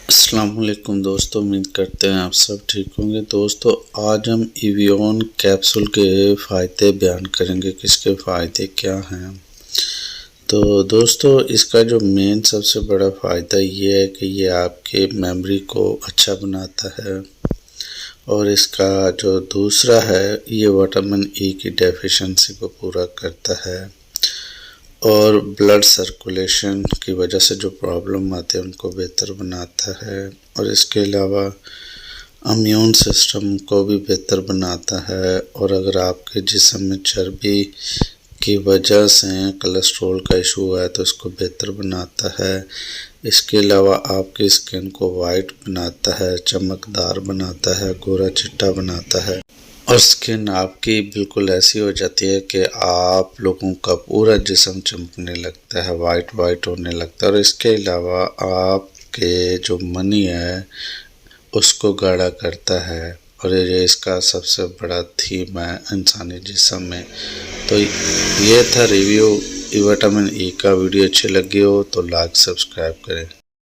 السلام علیکم دوستو، امید کرتے ہیں آپ سب ٹھیک ہوں گے۔ دوستو آج ہم ایویون کیپسول کے فائدے بیان کریں گے، کس کے فائدے کیا ہیں۔ تو دوستو اس کا جو مین سب سے بڑا فائدہ یہ ہے کہ یہ آپ کے میموری کو اچھا بناتا ہے، اور اس کا جو دوسرا ہے یہ وٹامن ای کی ڈیفیشنسی کو پورا کرتا ہے، اور بلڈ سرکولیشن کی وجہ سے جو پرابلم آتے ہیں ان کو بہتر بناتا ہے، اور اس کے علاوہ امیون سسٹم کو بھی بہتر بناتا ہے، اور اگر آپ کے جسم میں چربی کی وجہ سے کولیسٹرول کا ایشو ہے تو اس کو بہتر بناتا ہے۔ اس کے علاوہ آپ کی اسکن کو وائٹ بناتا ہے، چمکدار بناتا ہے، گورا چٹا بناتا ہے، اور اسکن آپ کی بالکل ایسی ہو جاتی ہے کہ آپ لوگوں کا پورا جسم چمکنے لگتا ہے، وائٹ ہونے لگتا ہے، اور اس کے علاوہ آپ کے جو منی ہے اس کو گاڑھا کرتا ہے، اور یہ اس کا سب سے بڑا تھیم ہے انسانی جسم میں۔ تو یہ تھا ریویو وٹامن ای کا۔ ویڈیو اچھی لگی ہو تو لائک سبسکرائب کریں۔